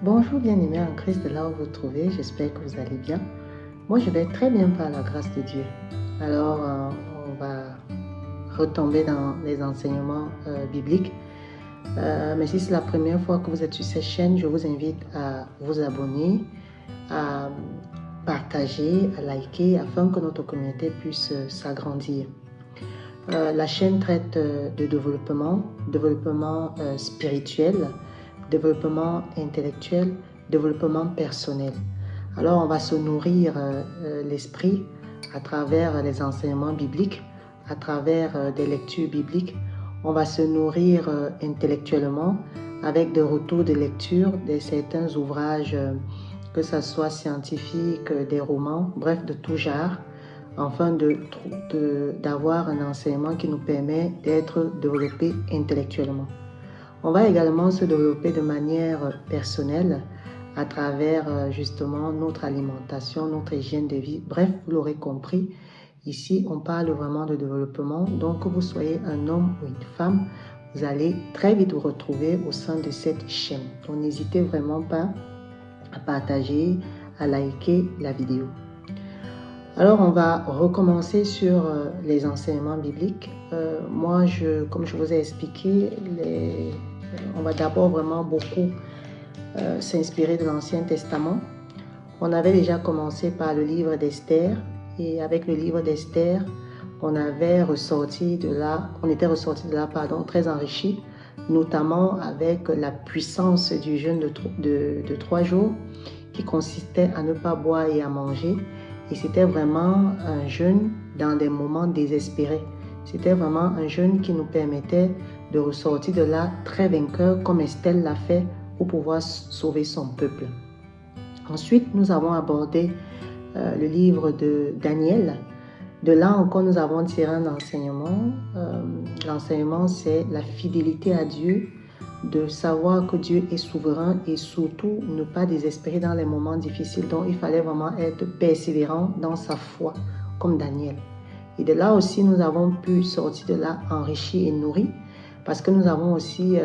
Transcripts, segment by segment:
Bonjour bien-aimés en Christ, de là où vous vous trouvez, j'espère que vous allez bien. Moi, je vais très bien par la grâce de Dieu. Alors, on va retomber dans les enseignements bibliques. Mais si c'est la première fois que vous êtes sur cette chaîne, je vous invite à vous abonner, à partager, à liker, afin que notre communauté puisse s'agrandir. La chaîne traite de développement spirituel, développement intellectuel, développement personnel. Alors, on va se nourrir l'esprit à travers les enseignements bibliques, à travers des lectures bibliques. On va se nourrir intellectuellement avec des retours de lecture de certains ouvrages, que ce soit scientifiques, des romans, bref, de tout genre, afin d'avoir un enseignement qui nous permet d'être développés intellectuellement. On va également se développer de manière personnelle à travers justement notre alimentation, notre hygiène de vie. Bref, vous l'aurez compris, ici on parle vraiment de développement. Donc que vous soyez un homme ou une femme, vous allez très vite vous retrouver au sein de cette chaîne. Donc n'hésitez vraiment pas à partager, à liker la vidéo. Alors, on va recommencer sur les enseignements bibliques. Moi, comme je vous ai expliqué, on va d'abord vraiment beaucoup s'inspirer de l'Ancien Testament. On avait déjà commencé par le livre d'Esther, et avec le livre d'Esther, on était ressorti de là, très enrichi, notamment avec la puissance du jeûne de 3 jours, qui consistait à ne pas boire et à manger. Et c'était vraiment un jeûne dans des moments désespérés. C'était vraiment un jeûne qui nous permettait de ressortir de là très vainqueur, comme Esther l'a fait, pour pouvoir sauver son peuple. Ensuite, nous avons abordé le livre de Daniel. De là encore, nous avons tiré un enseignement. L'enseignement, c'est la fidélité à Dieu, de savoir que Dieu est souverain et surtout ne pas désespérer dans les moments difficiles. Donc, il fallait vraiment être persévérant dans sa foi, comme Daniel. Et de là aussi, nous avons pu sortir de là enrichis et nourris, parce que nous avons aussi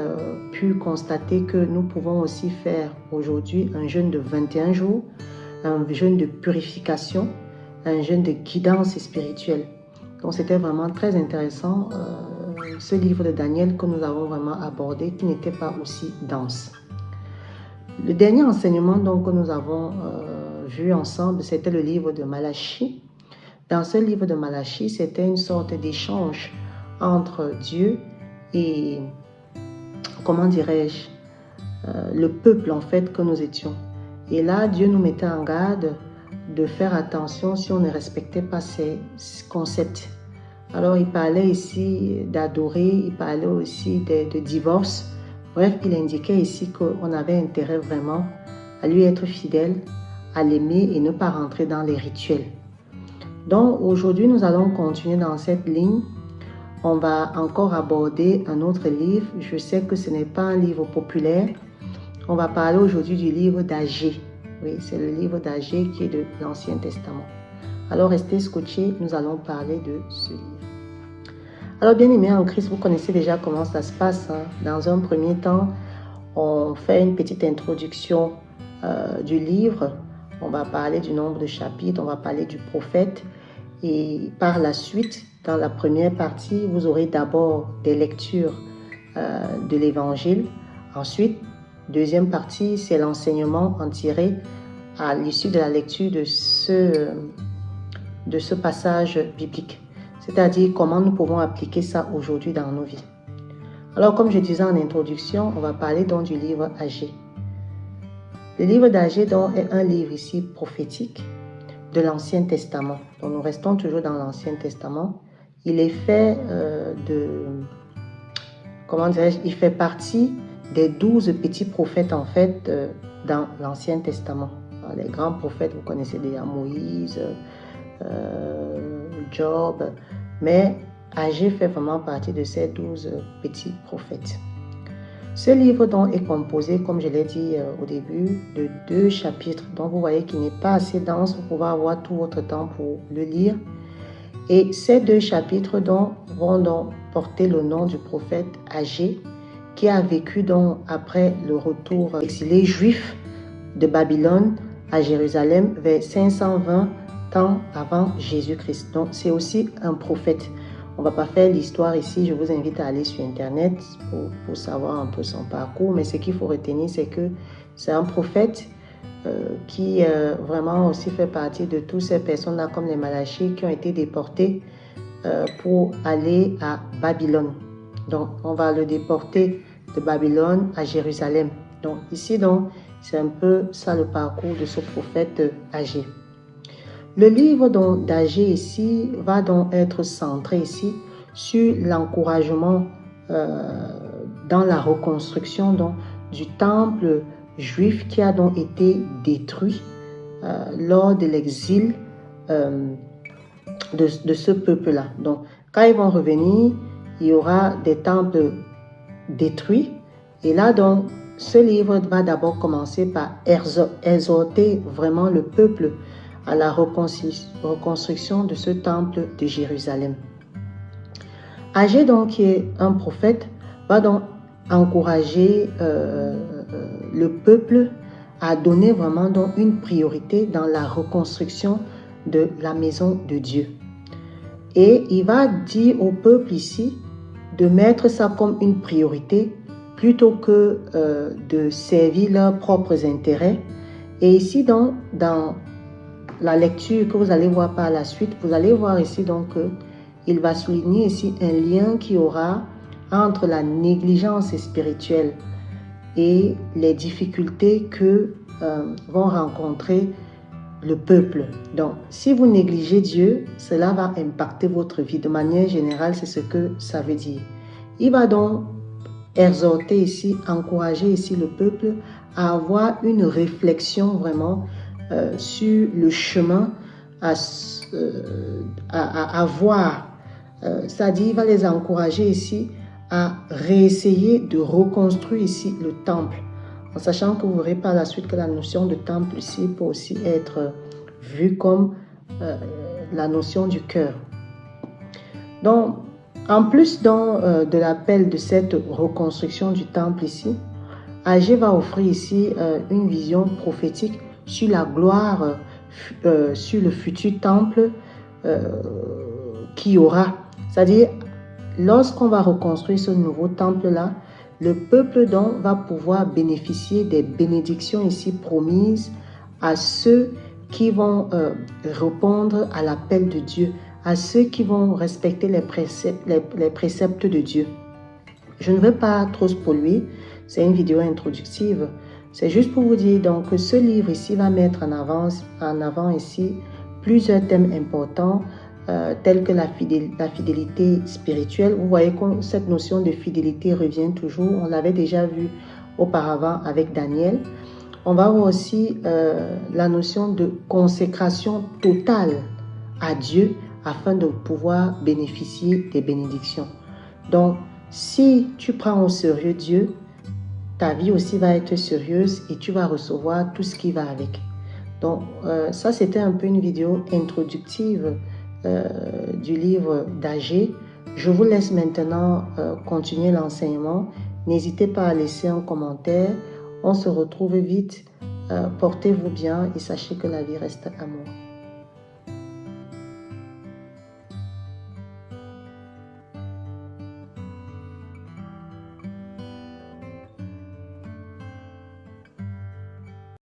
pu constater que nous pouvons aussi faire aujourd'hui un jeûne de 21 jours, un jeûne de purification, un jeûne de guidance spirituelle. Donc, c'était vraiment très intéressant, ce livre de Daniel que nous avons vraiment abordé, qui n'était pas aussi dense. Le dernier enseignement donc, que nous avons vu ensemble, c'était le livre de Malachie. Dans ce livre de Malachie, c'était une sorte d'échange entre Dieu et, comment dirais-je, le peuple en fait que nous étions. Et là, Dieu nous mettait en garde de faire attention si on ne respectait pas ces concepts. Alors, il parlait ici d'adorer, il parlait aussi de divorce. Bref, il indiquait ici qu'on avait intérêt vraiment à lui être fidèle, à l'aimer et ne pas rentrer dans les rituels. Donc, aujourd'hui, nous allons continuer dans cette ligne. On va encore aborder un autre livre. Je sais que ce n'est pas un livre populaire. On va parler aujourd'hui du livre d'Agée. Oui, c'est le livre d'Agée qui est de l'Ancien Testament. Alors, restez scotchés, nous allons parler de ce livre. Alors, bien aimés en Christ, vous connaissez déjà comment ça se passe. Dans un premier temps, on fait une petite introduction du livre. On va parler du nombre de chapitres, on va parler du prophète. Et par la suite, dans la première partie, vous aurez d'abord des lectures de l'Évangile. Ensuite, deuxième partie, c'est l'enseignement en tiré à l'issue de la lecture de ce passage biblique. C'est-à-dire comment nous pouvons appliquer ça aujourd'hui dans nos vies. Alors, comme je disais en introduction, on va parler donc du livre Agée. Le livre d'Agée donc est un livre ici prophétique de l'Ancien Testament. Donc, nous restons toujours dans l'Ancien Testament. Il est fait il fait partie des 12 petits prophètes en fait dans l'Ancien Testament. Alors, les grands prophètes, vous connaissez déjà Moïse, Job, mais Agée fait vraiment partie de ces 12 petits prophètes. Ce livre donc est composé, comme je l'ai dit au début, de 2 chapitres. Donc vous voyez qu'il n'est pas assez dense pour pouvoir avoir tout votre temps pour le lire. Et ces 2 chapitres donc vont donc porter le nom du prophète Agée, qui a vécu donc après le retour exilé juif de Babylone à Jérusalem vers 520 ans avant Jésus-Christ. Donc, c'est aussi un prophète. On ne va pas faire l'histoire ici. Je vous invite à aller sur Internet pour savoir un peu son parcours. Mais ce qu'il faut retenir, c'est que c'est un prophète qui vraiment aussi fait partie de toutes ces personnes-là, comme les Malachis, qui ont été déportés pour aller à Babylone. Donc, on va le déporter de Babylone à Jérusalem. Donc, ici, c'est un peu ça le parcours de ce prophète Agé. Le livre d'Agé ici va donc être centré ici sur l'encouragement dans la reconstruction du temple juif qui a donc été détruit lors de l'exil de ce peuple-là. Donc, quand ils vont revenir, il y aura des temples détruits. Et là, donc, ce livre va d'abord commencer par exhorter vraiment le peuple à la reconstruction de ce temple de Jérusalem. Agé, donc, qui est un prophète, va donc encourager le peuple à donner vraiment donc une priorité dans la reconstruction de la maison de Dieu. Et il va dire au peuple ici de mettre ça comme une priorité plutôt que de servir leurs propres intérêts. Et ici, dans la lecture que vous allez voir par la suite, vous allez voir ici donc qu'il va souligner ici un lien qui aura entre la négligence spirituelle et les difficultés que vont rencontrer le peuple. Donc, si vous négligez Dieu, cela va impacter votre vie. De manière générale, c'est ce que ça veut dire. Il va donc exhorter ici, encourager ici le peuple à avoir une réflexion vraiment sur le chemin à voir. C'est-à-dire, il va les encourager ici à réessayer de reconstruire ici le temple, en sachant que vous verrez par la suite que la notion de temple ici peut aussi être vue comme la notion du cœur. Donc, en plus de l'appel de cette reconstruction du temple ici, Agé va offrir ici une vision prophétique sur la gloire, sur le futur temple qu'il y aura. C'est-à-dire, lorsqu'on va reconstruire ce nouveau temple-là, le peuple donc va pouvoir bénéficier des bénédictions ici promises à ceux qui vont répondre à l'appel de Dieu, à ceux qui vont respecter les préceptes de Dieu. Je ne veux pas trop spoiler, c'est une vidéo introductive. C'est juste pour vous dire donc que ce livre ici va mettre en avant ici plusieurs thèmes importants tels que la fidélité spirituelle. Vous voyez que cette notion de fidélité revient toujours. On l'avait déjà vu auparavant avec Daniel. On va voir aussi la notion de consécration totale à Dieu afin de pouvoir bénéficier des bénédictions. Donc, si tu prends au sérieux Dieu, ta vie aussi va être sérieuse et tu vas recevoir tout ce qui va avec. Donc, ça, c'était un peu une vidéo introductive du livre d'Agé. Je vous laisse maintenant continuer l'enseignement. N'hésitez pas à laisser un commentaire. On se retrouve vite. Portez-vous bien et sachez que la vie reste amour.